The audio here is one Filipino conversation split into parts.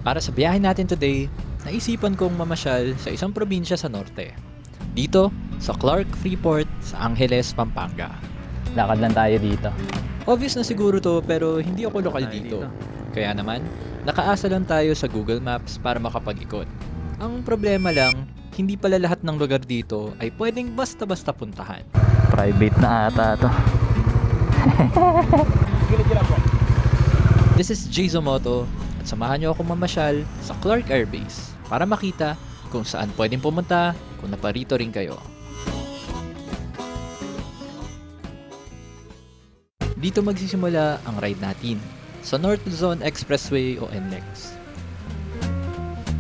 Para sa biyahe natin today, naisipan kong mamasyal sa isang probinsya sa norte. Dito, sa Clark Freeport sa Angeles, Pampanga. Lakad lang tayo dito. Obvious na siguro to pero hindi ako lokal dito. Kaya naman, nakaasa lang tayo sa Google Maps para makapag-ikot. Ang problema lang, hindi pala lahat ng lugar dito ay pwedeng basta-basta puntahan. Private na ata to. This is Jason Moto at samahan niyo ako mamasyal sa Clark Air Base para makita kung saan pwedeng pumunta kung naparito rin kayo. Dito magsisimula ang ride natin sa North Luzon Expressway o NLEX.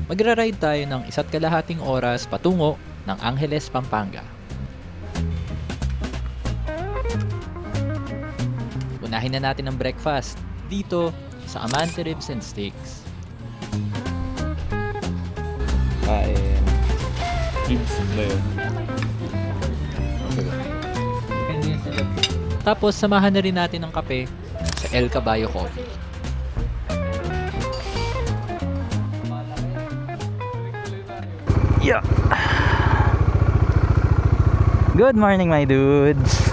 Magra-ride tayo ng 1.5 oras patungo ng Angeles, Pampanga. Unahin na natin ang breakfast dito sa Amante Ribs and Steaks. Kain. Ribs ba yun? Tapos samahan na rin natin ng kape sa El Caballo Coffee. Yeah. Good morning my dudes.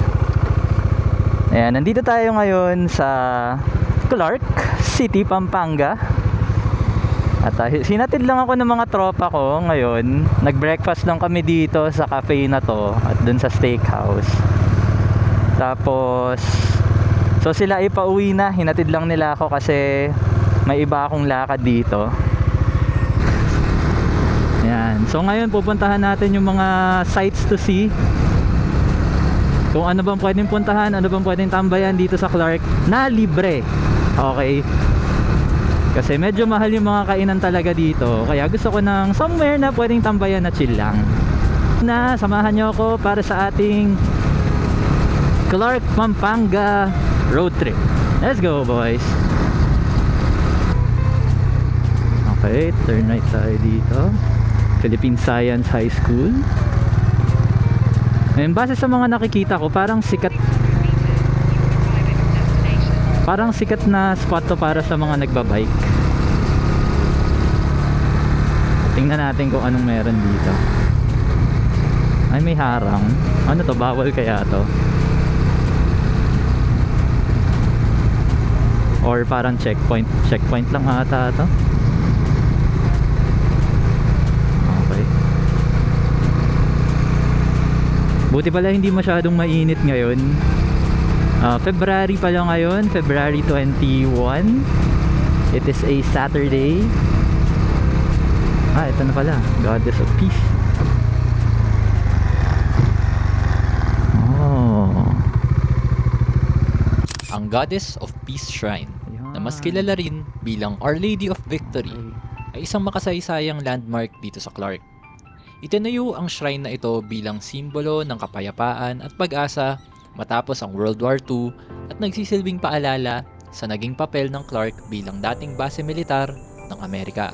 Ayan, nandito tayo ngayon sa Clark City, Pampanga. At sinatid lang ako ng mga tropa ko ngayon. Nag-breakfast lang kami dito sa cafe na to at dun sa steakhouse. Tapos so sila ay pauwi na. Hinatid lang nila ako kasi may iba akong lakad dito. Yan. So ngayon pupuntahan natin yung mga sights to see. Kung ano bang pwedeng puntahan, ano bang pwedeng tambayan dito sa Clark na libre. Okay. Kasi medyo mahal yung mga kainan talaga dito. Kaya gusto ko ng somewhere na pwedeng tambayan na chill lang. Na samahan nyo ako para sa ating Clark Pampanga road trip. Let's go boys. Okay, turn right tayo dito. Philippine Science High School. Ngayon, base sa mga nakikita ko, parang sikat na spot to para sa mga nagbabike. Tingnan natin kung anong meron dito. Ay, may harang. Ano to? Bawal kaya to? Or parang checkpoint. Checkpoint lang ata to. Okay. Buti pala hindi masyadong mainit ngayon. February pa lang ngayon, February 21. It is a Saturday. Ito na pala, Goddess of Peace. Oh. Ang Goddess of Peace Shrine, na mas kilala rin bilang Our Lady of Victory, ay isang makasaysayang landmark dito sa Clark. Itinayo ang shrine na ito bilang simbolo ng kapayapaan at pag-asa matapos ang World War II at nagsisilbing paalala sa naging papel ng Clark bilang dating base militar ng Amerika.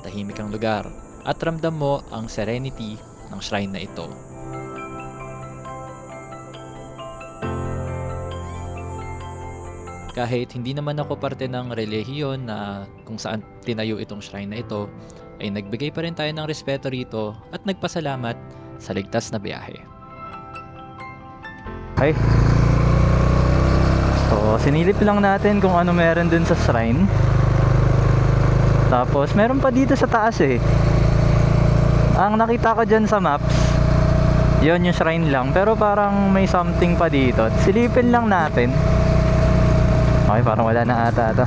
Tahimik ang lugar at ramdam mo ang serenity ng shrine na ito. Kahit hindi naman ako parte ng relihiyon na kung saan tinayo itong shrine na ito, ay nagbigay pa rin tayo ng respeto rito at nagpasalamat sa ligtas na biyahe. Okay. So, sinilip lang natin kung ano meron dun sa shrine. Tapos, meron pa dito sa taas eh. Ang nakita ko dyan sa maps, yon yung shrine lang. Pero parang may something pa dito. Silipin lang natin. Okay, parang wala na ata ito.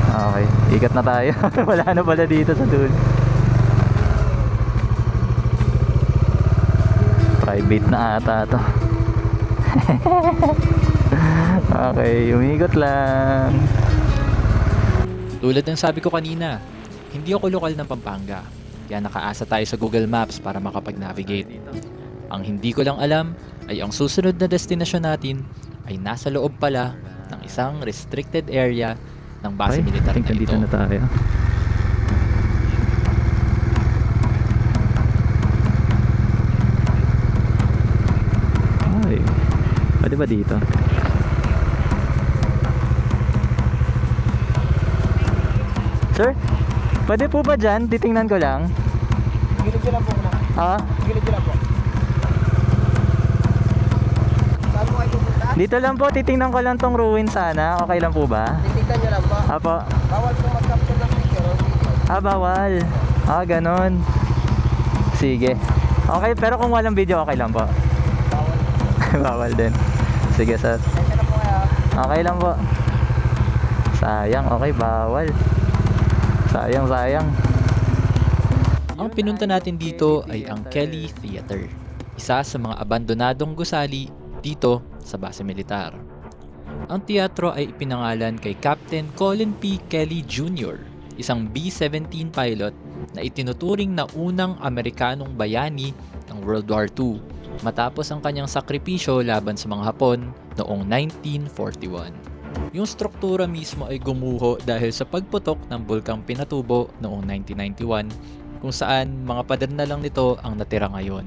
Okay, ikat na tayo. Wala na pala dito sa dulo. Private na ata to. Okay, umikot lang. Tulad ng sabi ko kanina, hindi ako lokal ng Pampanga, kaya nakaasa tayo sa Google Maps para makapag-navigate. Ang hindi ko lang alam ay ang susunod na destinasyon natin ay nasa loob pala ng isang restricted area ng base militar na ito. Dito na tayo. Ay, pwede ba dito? Sir, pwede po ba dyan? Titingnan ko lang. Gilid nyo lang po muna. Ha? Gilid nyo lang po. Saan mo kayo pupunta? Dito lang po, titingnan ko lang tong ruin sana. Okay lang po ba? Titignan nyo lang po. Apo. Bawal po mag-capture ng picture o video. Ah, bawal. Ah, ganon. Sige. Okay, pero kung walang video, okay lang po. Bawal. Bawal din. Sige, sir. Kaya na po kaya. Okay lang po. Sayang, okay, bawal. Sayang, sayang. Ang pinunta natin dito ay ang Kelly Theater, isa sa mga abandonadong gusali dito sa base militar. Ang teatro ay ipinangalan kay Captain Colin P. Kelly Jr., isang B-17 pilot na itinuturing na unang Amerikanong bayani ng World War II matapos ang kanyang sakripisyo laban sa mga Hapon noong 1941. Yung struktura mismo ay gumuho dahil sa pagputok ng bulkang Pinatubo noong 1991 kung saan mga pader na lang nito ang natira ngayon.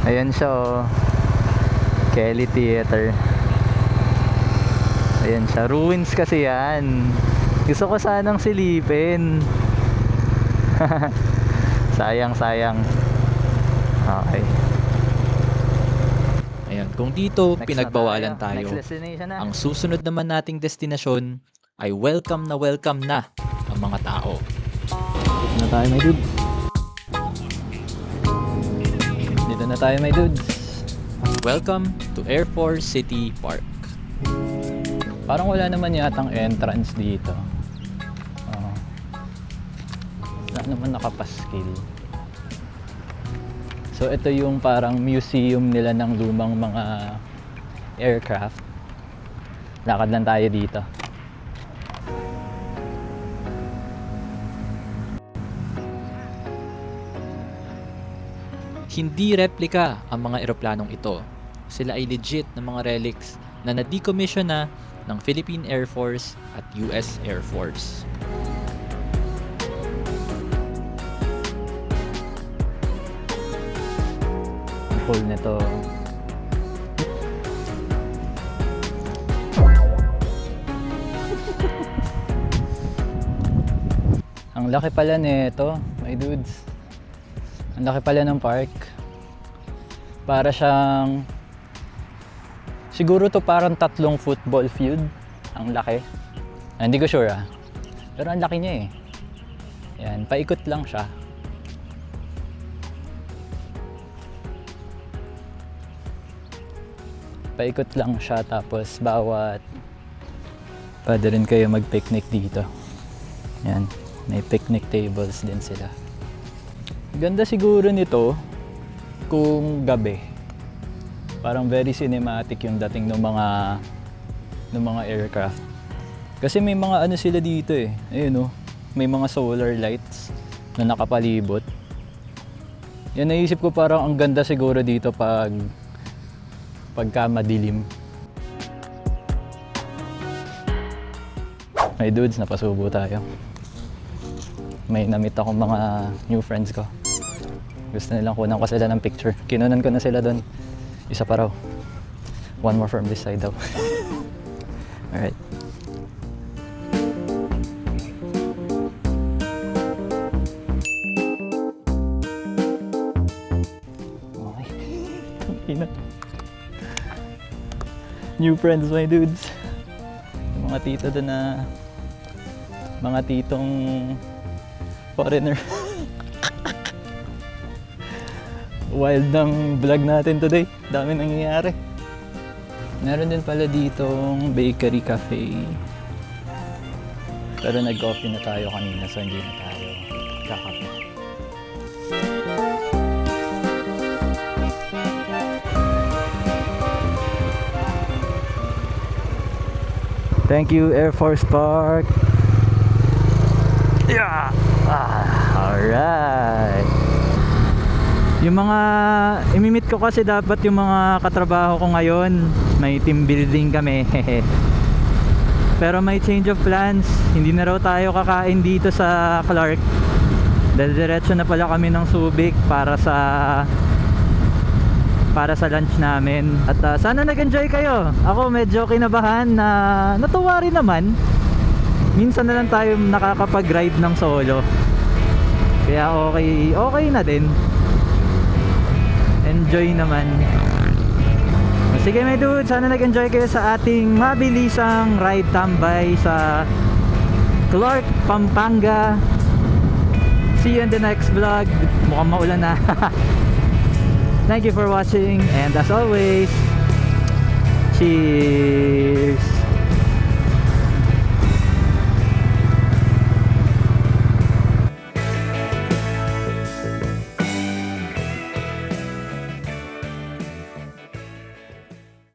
Ayan siya, oh. Kelly Theater. Ayan siya. Ruins kasi yan. Gusto ko sanang silipin. Sayang, sayang. Okay. Ayan, kung dito Next pinagbawalan na tayo, Next destination na. ang susunod naman nating destinasyon ay welcome na ang mga tao. Dito na tayo, my dudes. Dito na tayo, my dudes. Welcome to Air Force City Park. Parang wala naman yatang entrance dito. Wala naman nakapaskil. So ito yung parang museum nila ng lumang mga aircraft. Lakad lang tayo dito. Hindi replika ang mga eroplanong ito. Sila ay legit na mga relics na na-decommission na ng Philippine Air Force at US Air Force. Ang cool nito. Ang laki pala nito, my dudes. Ang laki pala ng park. Para siyang siguro to parang 3 football field. Ang laki. Hindi ko sure ah. Pero ang laki niya eh. Yan, paikot lang siya. Paikot lang siya tapos bawat pwede rin kayo mag-picnic dito. Yan, may picnic tables din sila. Ganda siguro nito kung gabi. Parang very cinematic yung dating ng mga aircraft. Kasi may mga ano sila dito eh. Ayun oh, may mga solar lights na nakapalibot. Yan, naisip ko parang ang ganda siguro dito pagka madilim. May dudes, napasubo tayo. May namit akong mga new friends ko. Gusto nilang kunan ko sila ng picture. Kinunan ko na sila doon. Isa pa raw. One more from this side daw. Alright. Okay. Ina. New friends, my dudes. Yung mga tito doon na mga titong foreigner. Wild ng vlog natin today. Dami nangyayari. Meron din pala ditong bakery cafe. Pero nag-coffee na tayo kanina so hindi na tayo kakape. Thank you, Air Force Park. Yeah! Alright. Yung mga imimit ko kasi dapat yung mga katrabaho ko ngayon. May team building kami. Pero may change of plans. Hindi na raw tayo kakain dito sa Clark. Diretso na pala kami ng Subic para sa lunch namin. At sana nag-enjoy kayo. Ako medyo kinabahan na natuwa rin naman. minsan na lang tayo nakakapag-ride ng solo. Kaya okay na din. Enjoy naman. Sige my dude, sana nag-enjoy kayo sa ating mabilisang ride tambay sa Clark, Pampanga. See you in the next vlog. Mukhang maulan na. Thank you for watching, and as always, cheers.